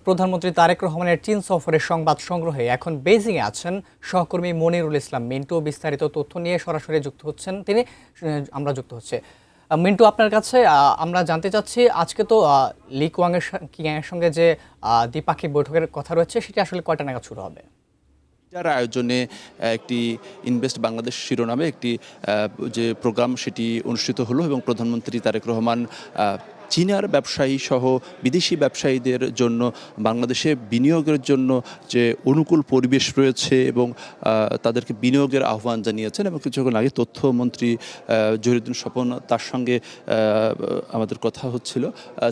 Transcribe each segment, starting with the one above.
প্রধানমন্ত্রী তারেক রহমানের চীন সফরের সংবাদ সংগ্রহে এখন বেইজিংয়ে আছেন সহকর্মী মনিরুল ইসলাম মিন্টু। বিস্তারিত তথ্য নিয়ে সরাসরি যুক্ত হচ্ছেন তিনি। আমরা যুক্ত হচ্ছে মিন্টু, আপনার কাছে আমরা জানতে চাচ্ছি, আজকে তো লি কিয়াংয়ের সঙ্গে যে দ্বিপাক্ষিক বৈঠকের কথা রয়েছে সেটি আসলে কয়টা নাগাদ শুরু হবে? যার আয়োজনে একটি ইনভেস্ট বাংলাদেশ শিরোনামে একটি যে প্রোগ্রাম সেটি অনুষ্ঠিত হলো এবং প্রধানমন্ত্রী তারেক রহমান চীনার ব্যবসায়ী সহ বিদেশি ব্যবসায়ীদের জন্য বাংলাদেশে বিনিয়োগের জন্য যে অনুকূল পরিবেশ রয়েছে এবং তাদেরকে বিনিয়োগের আহ্বান জানিয়েছেন। এবং কিছুক্ষণ আগে তথ্যমন্ত্রী জহিরুদ্দিন স্বপন তার সঙ্গে আমাদের কথা হচ্ছিল,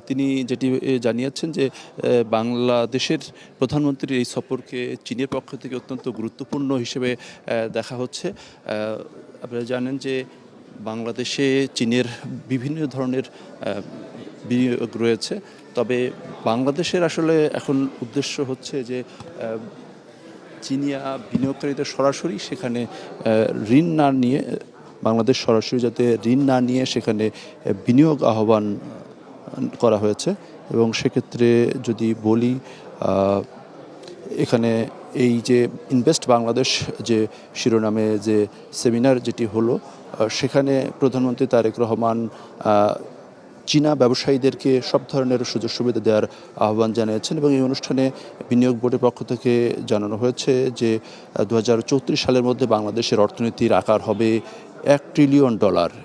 তিনি যেটি জানিয়েছেন যে বাংলাদেশের প্রধানমন্ত্রীর এই সফরকে চীনের পক্ষ থেকে অত্যন্ত গুরুত্বপূর্ণ হিসেবে দেখা হচ্ছে। আপনারা জানেন যে বাংলাদেশে চীনের বিভিন্ন ধরনের বিনিয়োগ রয়েছে, তবে বাংলাদেশের আসলে এখন উদ্দেশ্য হচ্ছে যে চীনিয়া বিনিয়োগকারীদের সরাসরি সেখানে ঋণ না নিয়ে, বাংলাদেশ সরাসরি যাতে ঋণ না নিয়ে সেখানে বিনিয়োগ আহ্বান করা হয়েছে। এবং সেক্ষেত্রে যদি বলি, এখানে এই যে ইনভেস্ট বাংলাদেশ যে শিরোনামে যে সেমিনার যেটি হলো, সেখানে প্রধানমন্ত্রী তারেক রহমান চীনা ব্যবসায়ীদেরকে সব ধরনের সুযোগ সুবিধা দেওয়ার আহ্বান জানিয়েছেন। এবং এই অনুষ্ঠানে বিনিয়োগ বোর্ডের পক্ষ থেকে জানানো হয়েছে যে 2034 সালের মধ্যে বাংলাদেশের অর্থনীতির আকার হবে $1 ট্রিলিয়ন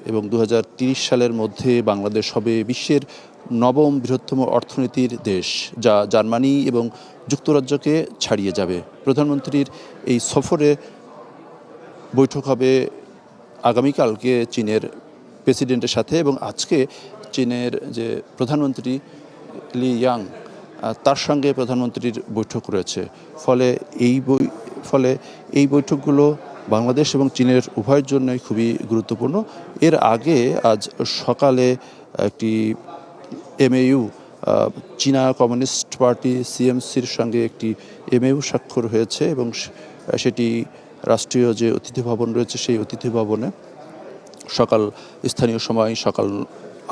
এবং 2030 সালের মধ্যে বাংলাদেশ হবে বিশ্বের 9ম বৃহত্তম অর্থনীতির দেশ, যা জার্মানি এবং যুক্তরাজ্যকে ছাড়িয়ে যাবে। প্রধানমন্ত্রীর এই সফরে বৈঠক হবে আগামীকালকে চীনের প্রেসিডেন্টের সাথে, এবং আজকে চীনের যে প্রধানমন্ত্রী লি ইয়াং তার সঙ্গে প্রধানমন্ত্রীর বৈঠক রয়েছে। ফলে এই বৈঠকগুলো বাংলাদেশ এবং চীনের উভয়ের জন্যই খুবই গুরুত্বপূর্ণ। এর আগে আজ সকালে একটি এমএইউ চীনা কমিউনিস্ট পার্টি সিএমসির সঙ্গে একটি এমএইউ স্বাক্ষর হয়েছে এবং সেটি রাষ্ট্রীয় যে অতিথি ভবন রয়েছে সেই অতিথি ভবনে স্থানীয় সময় সকাল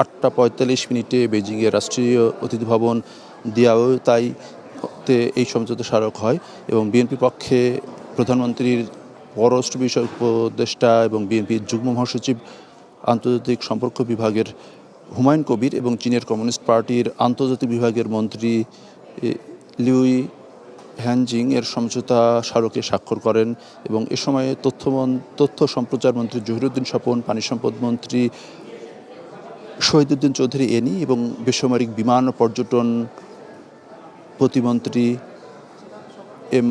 8:45 বেজিংয়ের রাষ্ট্রীয় অতিথি ভবন দিয়াওতাইতে এই সমঝোতা স্মারক হয়। এবং বিএনপি পক্ষে প্রধানমন্ত্রীর পররাষ্ট্র বিষয়ক উপদেষ্টা এবং বিএনপির যুগ্ম মহাসচিব আন্তর্জাতিক সম্পর্ক বিভাগের হুমায়ুন কবির এবং চীনের কমিউনিস্ট পার্টির আন্তর্জাতিক বিভাগের মন্ত্রী লিউই হ্যানজিং এর সমঝোতা স্মারকে স্বাক্ষর করেন। এবং এ সময়ে তথ্য সম্প্রচার মন্ত্রী জহিরুদ্দিন স্বপন, পানি সম্পদ মন্ত্রী শহীদুদ্দিন চৌধুরী এনি এবং বেসামরিক বিমান ও পর্যটন প্রতিমন্ত্রী এম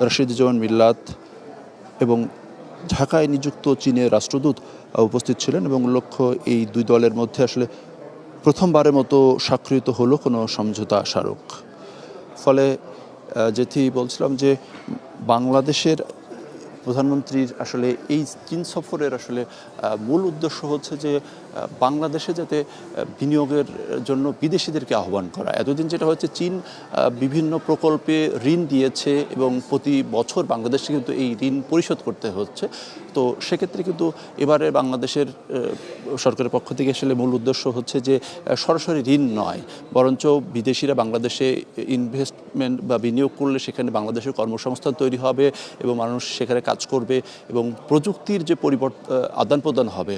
রাশিদুজ্জামান মিল্লাত এবং ঢাকায় নিযুক্ত চীনের রাষ্ট্রদূত উপস্থিত ছিলেন। এবং লক্ষ্য এই দুই দলের মধ্যে আসলে প্রথমবারের মতো স্বাক্ষরিত হলো কোনো সমঝোতা স্মারক। ফলে যেটি বলছিলাম যে বাংলাদেশের প্রধানমন্ত্রীর আসলে এই চীন সফরের আসলে মূল উদ্দেশ্য হচ্ছে যে বাংলাদেশে যাতে বিনিয়োগের জন্য বিদেশিদেরকে আহ্বান করা। এতদিন যেটা হচ্ছে, চীন বিভিন্ন প্রকল্পে ঋণ দিয়েছে এবং প্রতি বছর বাংলাদেশকে কিন্তু এই ঋণ পরিশোধ করতে হচ্ছে। তো সেক্ষেত্রে কিন্তু এবারে বাংলাদেশের সরকারের পক্ষ থেকে আসলে মূল উদ্দেশ্য হচ্ছে যে সরাসরি ঋণ নয়, বরঞ্চ বিদেশিরা বাংলাদেশে ইনভেস্টমেন্ট বা বিনিয়োগ করলে সেখানে বাংলাদেশের কর্মসংস্থান তৈরি হবে এবং মানুষ সেখানে কাজ করবে এবং প্রযুক্তির যে আদান প্রদান হবে।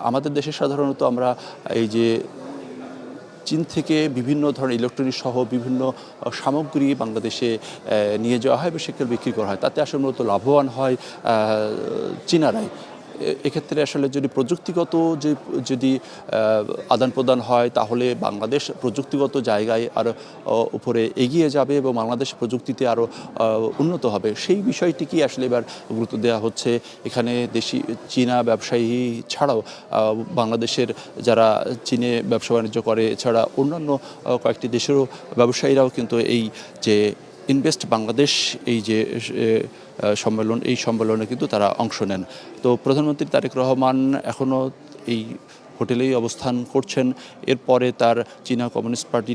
আমাদের দেশে সাধারণত আমরা এই যে চীন থেকে বিভিন্ন ধরনের ইলেকট্রনিক্স সহ বিভিন্ন সামগ্রী বাংলাদেশে নিয়ে যাওয়া হয় এবং সেখানে বিক্রি করা হয়, তাতে আসলে মূলত লাভবান হয় চীনারাই। এক্ষেত্রে আসলে যদি প্রযুক্তিগত যদি আদান প্রদান হয়, তাহলে বাংলাদেশ প্রযুক্তিগত জায়গায় আরও উপরে এগিয়ে যাবে এবং বাংলাদেশ প্রযুক্তিতে আরও উন্নত হবে। সেই বিষয়টিকেই আসলে এবার গুরুত্ব দেওয়া হচ্ছে। এখানে চীনা ব্যবসায়ী ছাড়াও বাংলাদেশের যারা চীনে ব্যবসা বাণিজ্য করে, এছাড়া অন্যান্য কয়েকটি দেশেরও ব্যবসায়ীরাও কিন্তু এই যে ইনভেস্ট বাংলাদেশ এই যে এই সম্মেলনে কিন্তু তারা অংশ নেন। তো প্রধানমন্ত্রী তারেক রহমান এখনও এই হোটেলেই অবস্থান করছেন। এরপরে তার চীনা কমিউনিস্ট পার্টি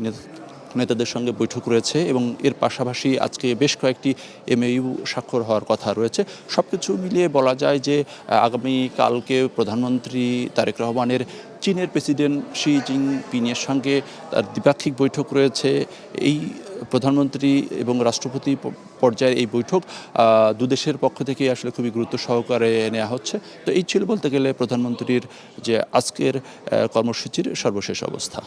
নেতাদের সঙ্গে বৈঠক রয়েছে এবং এর পাশাপাশি আজকে বেশ কয়েকটি এমএইউ স্বাক্ষর হওয়ার কথা রয়েছে। সব কিছু মিলিয়ে বলা যায় যে আগামীকালকে প্রধানমন্ত্রী তারেক রহমানের চীনের প্রেসিডেন্ট শি জিনপিংয়ের সঙ্গে তার দ্বিপাক্ষিক বৈঠক রয়েছে। এই প্রধানমন্ত্রী এবং রাষ্ট্রপতি পর্যায়ের এই বৈঠক দুদেশের পক্ষ থেকে আসলে খুবই গুরুত্ব সহকারে নেওয়া হচ্ছে। তো এই ছিল বলতে গেলে প্রধানমন্ত্রীর যে আজকের কর্মসূচির সর্বশেষ অবস্থা।